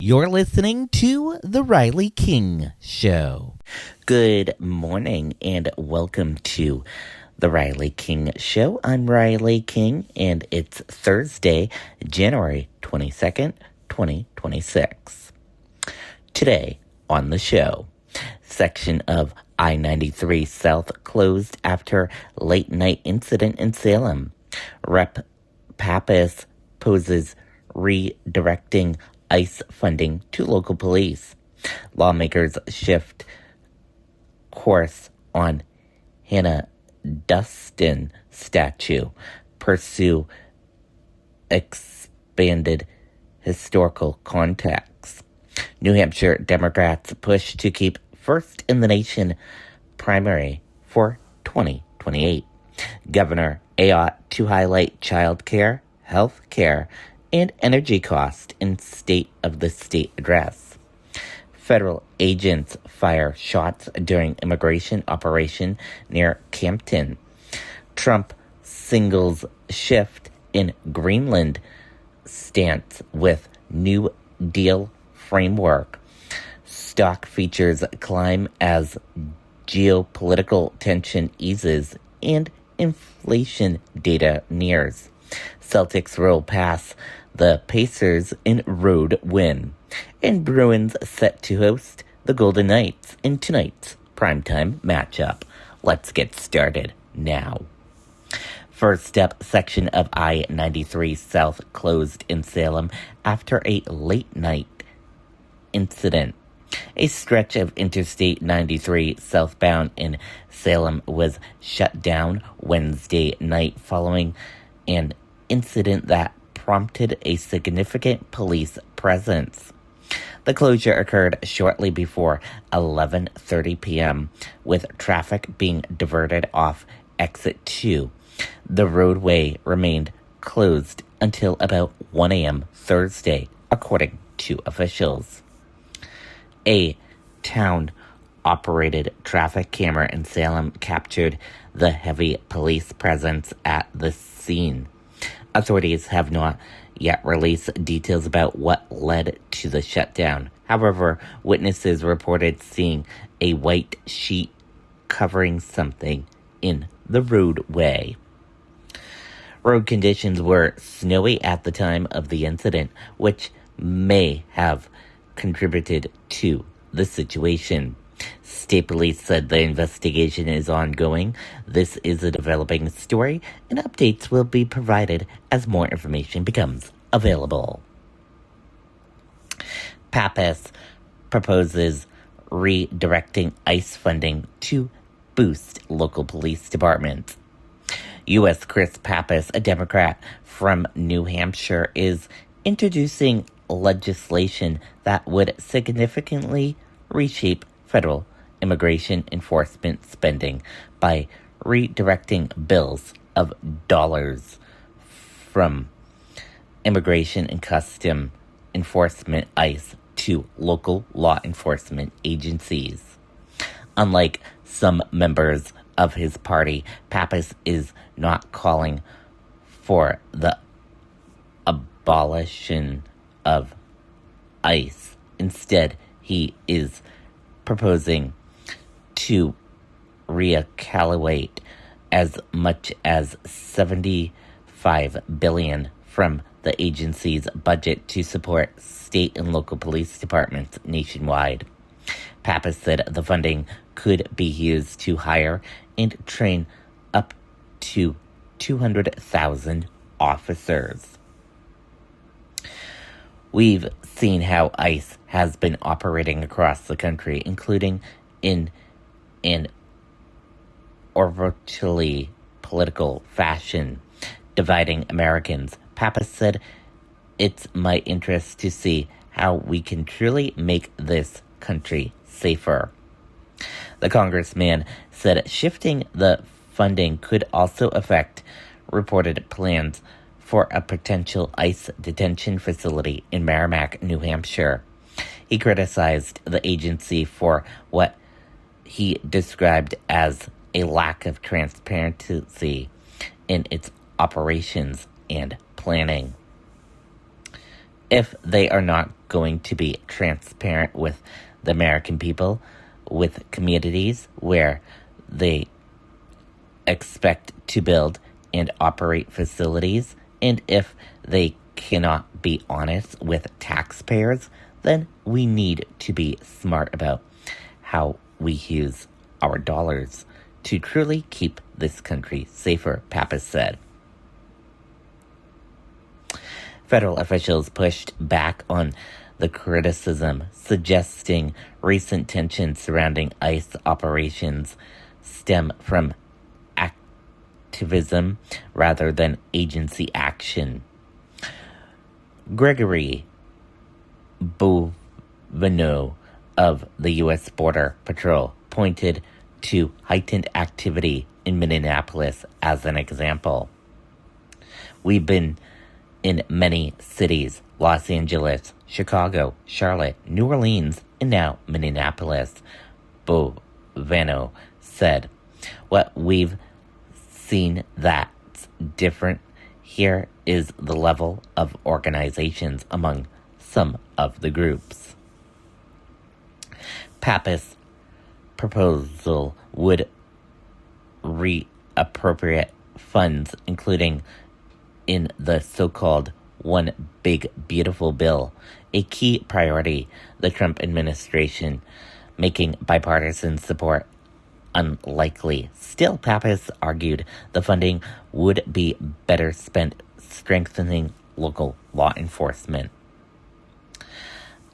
You're listening to The Riley King Show. Good morning and welcome to The Riley King Show. I'm Riley King and it's Thursday, January 22nd, 2026. Today on the show, section of I-93 South closed after late night incident in Salem. Rep. Pappas poses redirecting ICE funding to local police. Lawmakers shift course on Hannah Dustin statue. Pursue expanded historical context. New Hampshire Democrats push to keep first in the nation primary for 2028. Governor Ayotte to highlight child care, health care, and energy cost in State of the State address. Federal agents fire shots during immigration operation near Campton. Trump singles shift in Greenland stance with New Deal framework. Stock features climb as geopolitical tension eases and inflation data nears. Celtics roll past the Pacers in road win. And Bruins set to host the Golden Knights in tonight's primetime matchup. Let's get started now. First up, section of I-93 South closed in Salem after a late night incident. A stretch of Interstate 93 southbound in Salem was shut down Wednesday night following an incident that prompted a significant police presence. The closure occurred shortly before 11:30 p.m., with traffic being diverted off exit 2. The roadway remained closed until about 1 a.m. Thursday, according to officials. A town-operated traffic camera in Salem captured the heavy police presence at the scene. Authorities have not yet released details about what led to the shutdown. However, witnesses reported seeing a white sheet covering something in the roadway. Road conditions were snowy at the time of the incident, which may have contributed to the situation. State Police said the investigation is ongoing. This is a developing story, and updates will be provided as more information becomes available. Pappas proposes redirecting ICE funding to boost local police departments. U.S. Chris Pappas, a Democrat from New Hampshire, is introducing legislation that would significantly reshape federal immigration enforcement spending by redirecting billions of dollars from Immigration and Custom Enforcement ICE to local law enforcement agencies. Unlike some members of his party, Pappas is not calling for the abolition of ICE. Instead, he is proposing to reallocate as much as $75 billion from the agency's budget to support state and local police departments nationwide. Pappas said the funding could be used to hire and train up to 200,000 officers. We've seen how ICE has been operating across the country, including in an overtly political fashion, dividing Americans. Pappas said, "It's my interest to see how we can truly make this country safer." The congressman said shifting the funding could also affect reported plans for a potential ICE detention facility in Merrimack, New Hampshire. He criticized the agency for what he described as a lack of transparency in its operations and planning. if they are not going to be transparent with the American people, with communities where they expect to build and operate facilities, and if they cannot be honest with taxpayers, then we need to be smart about how we use our dollars to truly keep this country safer, Pappas said. Federal officials pushed back on the criticism, suggesting recent tensions surrounding ICE operations stem from activism rather than agency action. Gregory Bovino of the U.S. Border Patrol pointed to heightened activity in Minneapolis as an example. We've been in many cities, Los Angeles, Chicago, Charlotte, New Orleans, and now Minneapolis, Bovino said. What we've seen that's different here is the level of organizations among some of the groups. Pappas' proposal would reappropriate funds, including in the so-called One Big Beautiful Bill, a key priority the Trump administration, making bipartisan support unlikely. Still, Pappas argued the funding would be better spent strengthening local law enforcement.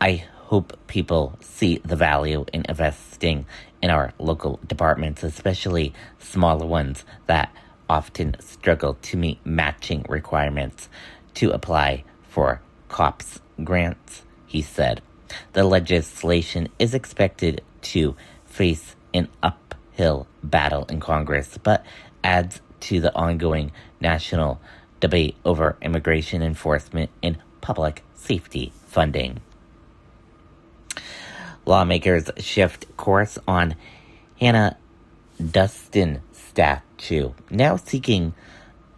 I hope people see the value in investing in our local departments, especially smaller ones that often struggle to meet matching requirements to apply for COPS grants, he said. The legislation is expected to face an uphill battle in Congress, but adds to the ongoing national debate over immigration enforcement and public safety funding. Lawmakers shift course on Hannah Duston statue, now seeking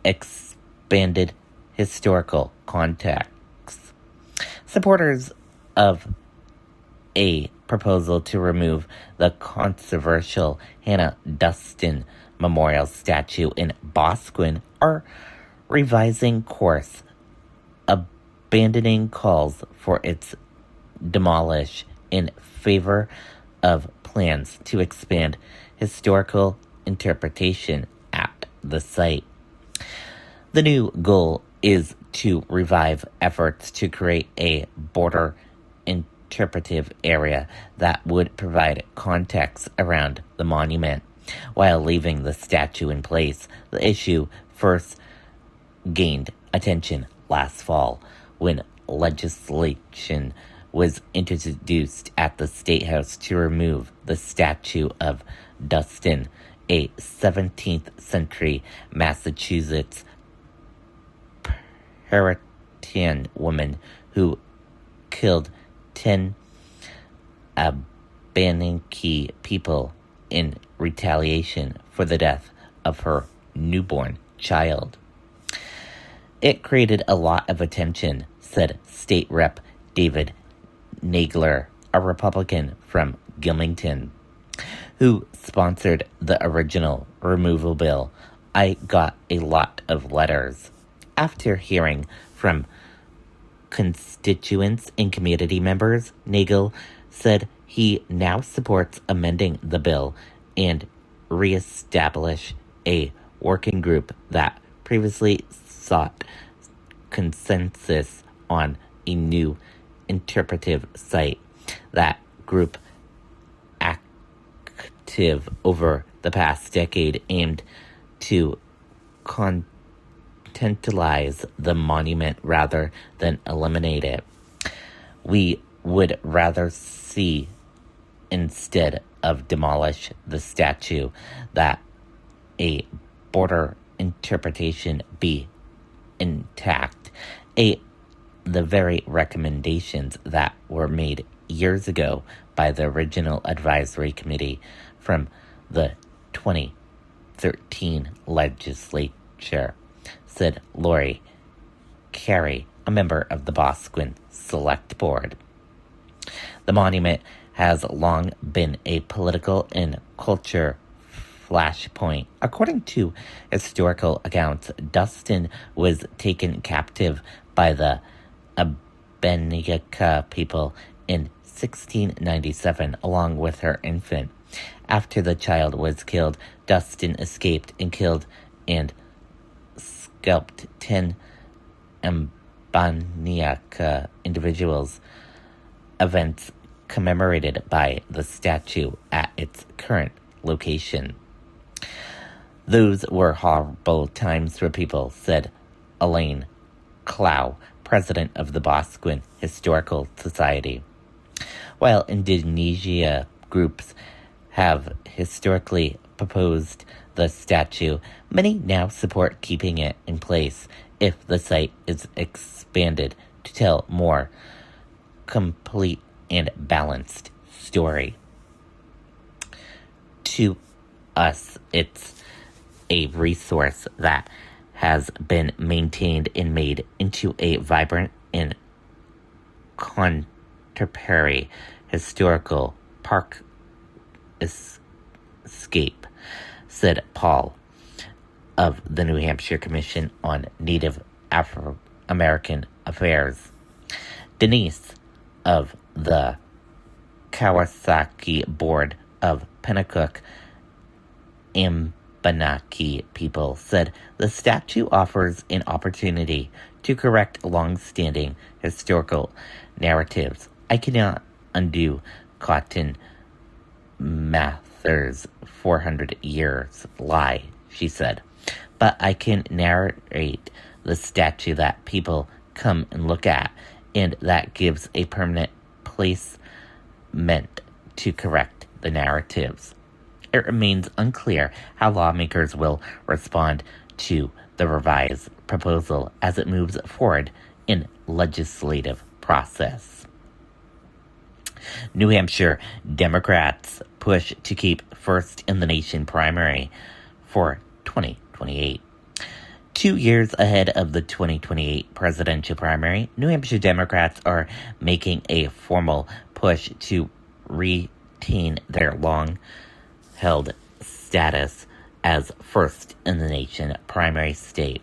expanded historical context. Supporters of a proposal to remove the controversial Hannah Duston Memorial statue in Bosquen are revising course, abandoning calls for its demolish in favor of plans to expand historical interpretation at the site. The new goal is to revive efforts to create a border interpretive area that would provide context around the monument while leaving the statue in place. The issue first gained attention last fall when legislation was introduced at the State House to remove the statue of Dustin, a 17th century Massachusetts Puritan woman who killed 10 Abenaki people in retaliation for the death of her newborn child. It created a lot of attention, said State Rep. David Nagler, a Republican from Gilmington, who sponsored the original removal bill. I got a lot of letters. After hearing from constituents and community members, Nagel said he now supports amending the bill and reestablish a working group that previously sought consensus on a new interpretive site. That group, active over the past decade, aimed to contentalize the monument rather than eliminate it. We would rather see, instead of demolish the statue, that a border interpretation be intact. The very recommendations that were made years ago by the original advisory committee from the 2013 legislature, said Lori Carey, a member of the Bosquen Select Board. The monument has long been a political and culture flashpoint. According to historical accounts, Dustin was taken captive by the Abenaka people in 1697 along with her infant. After the child was killed, Dustin escaped and killed and scalped 10 Abenaka individuals. Events commemorated by the statue at its current location. Those were horrible times for people, said Elaine Clow, president of the Bosquen Historical Society. While Indonesia groups have historically proposed the statue, many now support keeping it in place if the site is expanded to tell more complete and balanced story. To us, it's a resource that has been maintained and made into a vibrant and contemporary historical park escape, said Paul of the New Hampshire Commission on Native Afro-American Affairs. Denise of the Kawasaki Board of Pennacook Abenaki people said the statue offers an opportunity to correct long-standing historical narratives. I cannot undo Cotton Mather's 400 years lie, she said, but I can narrate the statue that people come and look at, and that gives a permanent placement to correct the narratives. It remains unclear how lawmakers will respond to the revised proposal as it moves forward in legislative process. New Hampshire Democrats push to keep first in the nation primary for 2028. 2 years ahead of the 2028 presidential primary, New Hampshire Democrats are making a formal push to retain their long-held status as first in the nation primary state.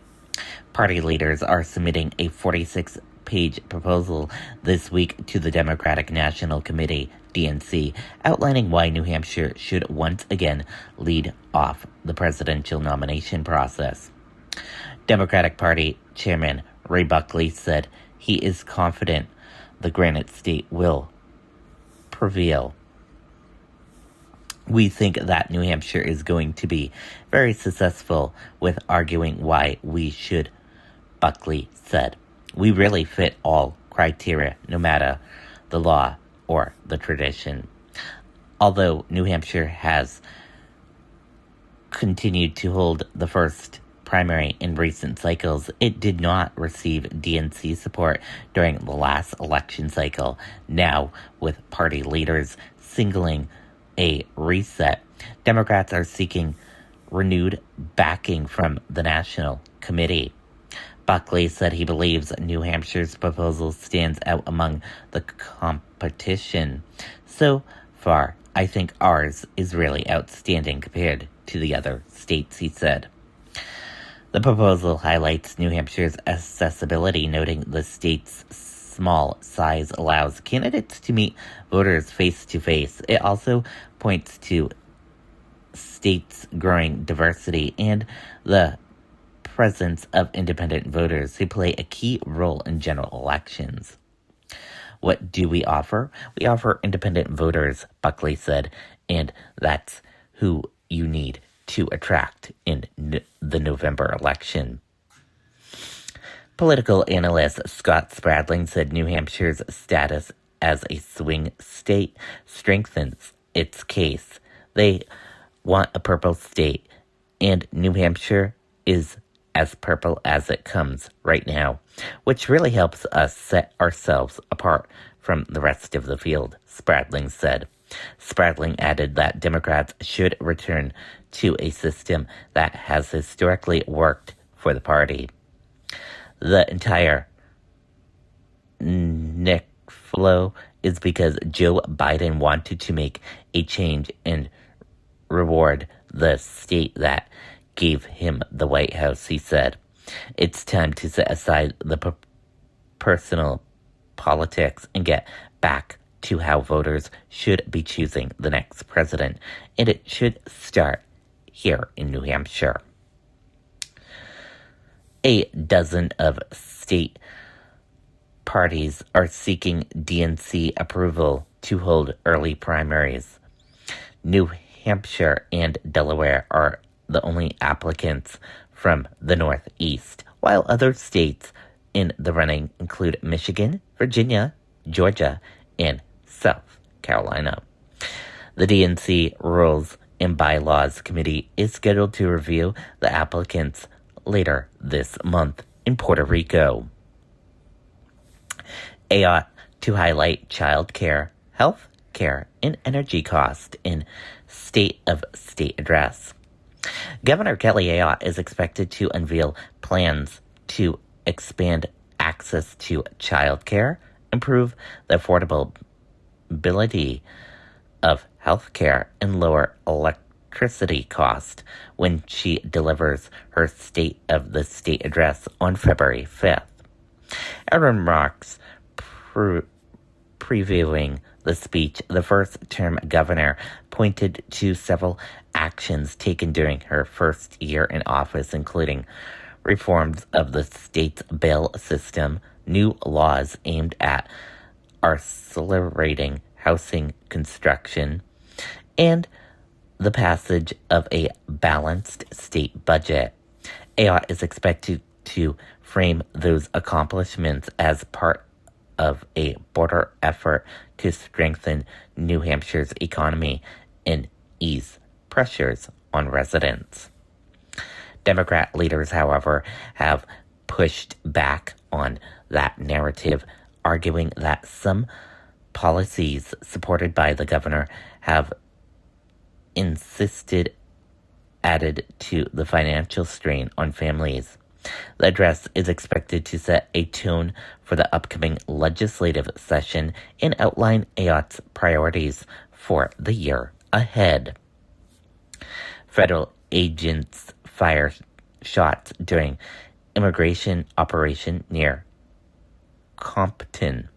Party leaders are submitting a 46-page proposal this week to the Democratic National Committee, DNC, outlining why New Hampshire should once again lead off the presidential nomination process. Democratic Party Chairman Ray Buckley said he is confident the Granite State will prevail. We think that New Hampshire is going to be very successful with arguing why we should, Buckley said. We really fit all criteria, no matter the law or the tradition. Although New Hampshire has continued to hold the first primary in recent cycles, it did not receive DNC support during the last election cycle. Now, with party leaders signaling a reset, Democrats are seeking renewed backing from the National Committee. Buckley said he believes New Hampshire's proposal stands out among the competition. So far, I think ours is really outstanding compared to the other states, he said. The proposal highlights New Hampshire's accessibility, noting the state's small size allows candidates to meet voters face-to-face. It also points to state's growing diversity and the presence of independent voters who play a key role in general elections. What do we offer? We offer independent voters, Buckley said, and that's who you need to attract in the November election. Political analyst Scott Spradling said New Hampshire's status as a swing state strengthens its case. They want a purple state, and New Hampshire is as purple as it comes right now, which really helps us set ourselves apart from the rest of the field, Spradling said. Spradling added that Democrats should return to a system that has historically worked for the party. The entire Nick flow is because Joe Biden wanted to make a change and reward the state that gave him the White House, he said. It's time to set aside the personal politics and get back to how voters should be choosing the next president, and it should start here in New Hampshire. A dozen of state parties are seeking DNC approval to hold early primaries. New Hampshire and Delaware are the only applicants from the Northeast, while other states in the running include Michigan, Virginia, Georgia, and South Carolina. The DNC Rules and Bylaws Committee is scheduled to review the applicants later this month in Puerto Rico. A ought to highlight child care, health care, and energy cost in State of State address. Governor Kelly Ayotte is expected to unveil plans to expand access to child care, improve the affordability of health care, and lower electricity cost when she delivers her State of the State address on February 5th. In remarks previewing the speech, the first-term governor pointed to several actions taken during her first year in office, including reforms of the state's bail system, new laws aimed at accelerating housing construction, and the passage of a balanced state budget. Ayotte is expected to frame those accomplishments as part of a broader effort to strengthen New Hampshire's economy and ease pressures on residents. Democrat leaders, however, have pushed back on that narrative, arguing that some policies supported by the governor have added to the financial strain on families. The address is expected to set a tone for the upcoming legislative session and outline Ayotte's priorities for the year ahead. Federal agents fired shots during immigration operation near Compton.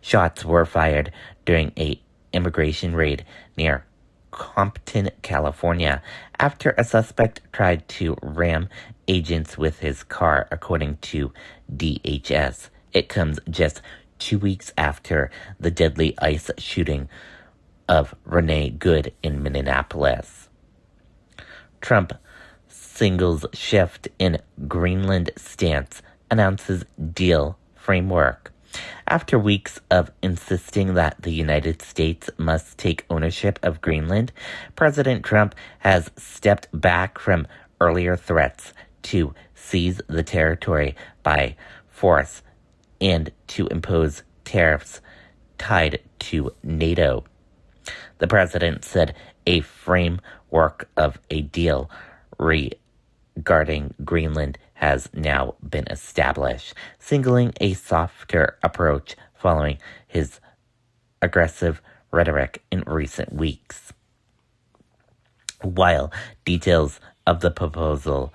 Shots were fired during an immigration raid near Compton, California, after a suspect tried to ram agents with his car, according to DHS. It comes just 2 weeks after the deadly ICE shooting of Renee Good in Minneapolis. Trump signals shift in Greenland stance, announces deal framework. After weeks of insisting that the United States must take ownership of Greenland, President Trump has stepped back from earlier threats to seize the territory by force and to impose tariffs tied to NATO. The president said a framework of a deal regarding Greenland has now been established, singling a softer approach following his aggressive rhetoric in recent weeks. While details of the proposal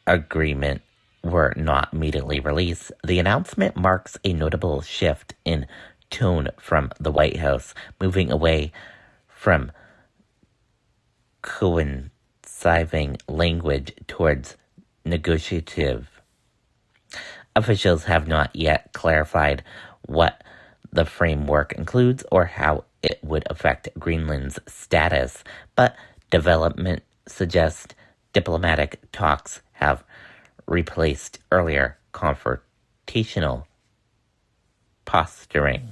agreement were not immediately released, the announcement marks a notable shift in tone from the White House, moving away from coinciding language towards negotiative. Officials have not yet clarified what the framework includes or how it would affect Greenland's status, but development suggests diplomatic talks have replaced earlier confrontational posturing.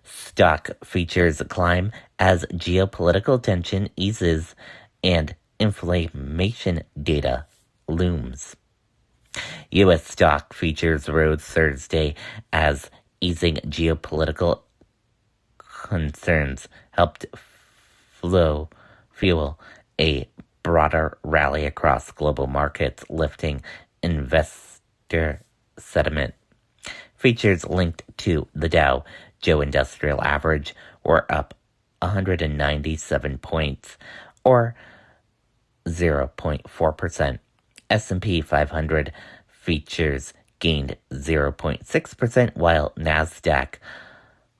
Stock futures climb as geopolitical tension eases and inflation data looms. U.S. stock futures rose Thursday as easing geopolitical concerns helped fuel a broader rally across global markets, lifting investor sentiment. Features linked to the Dow Joe Industrial Average were up 197 points, or 0.4%. S&P 500 features gained 0.6%, while NASDAQ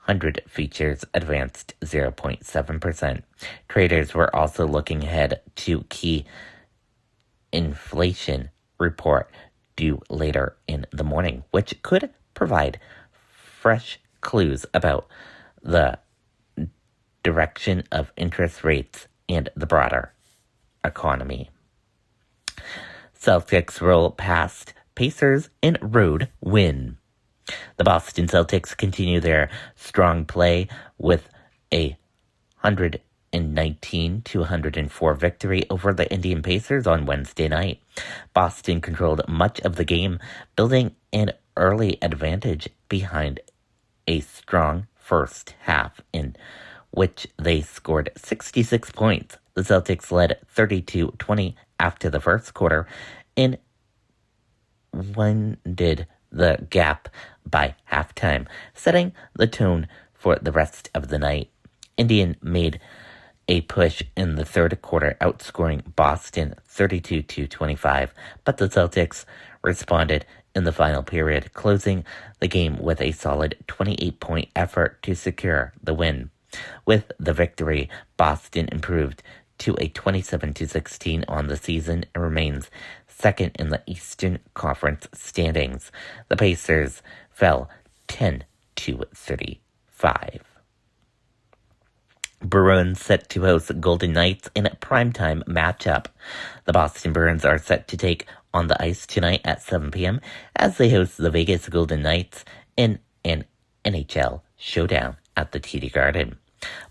100 features advanced 0.7%. Traders were also looking ahead to key inflation report due later in the morning, which could provide fresh clues about the direction of interest rates and the broader economy. Celtics roll past Pacers in road win. The Boston Celtics continue their strong play with a 119-104 victory over the Indiana Pacers on Wednesday night. Boston controlled much of the game, building an early advantage behind a strong first half in which they scored 66 points. The Celtics led 32-20 after the first quarter and winded the gap by halftime, setting the tone for the rest of the night. Indiana made a push in the third quarter, outscoring Boston 32-25, but the Celtics responded in the final period, closing the game with a solid 28-point effort to secure the win. With the victory, Boston improved to a 27-16 on the season and remains second in the Eastern Conference standings. The Pacers fell 10-35. Bruins set to host Golden Knights in a primetime matchup. The Boston Bruins are set to take on the ice tonight at 7 p.m. as they host the Vegas Golden Knights in an NHL showdown at the TD Garden.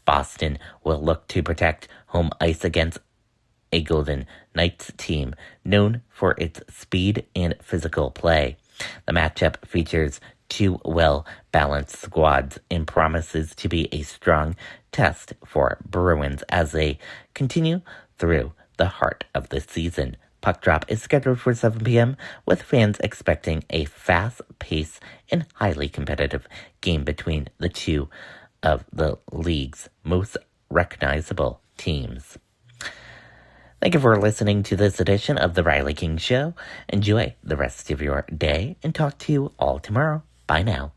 Boston will look to protect home ice against a Golden Knights team known for its speed and physical play. The matchup features two well-balanced squads and promises to be a strong test for Bruins as they continue through the heart of the season. Puck drop is scheduled for 7 p.m., with fans expecting a fast-paced and highly competitive game between the two of the league's most recognizable teams. Thank you for listening to this edition of The Riley King Show. Enjoy the rest of your day and talk to you all tomorrow. Bye now.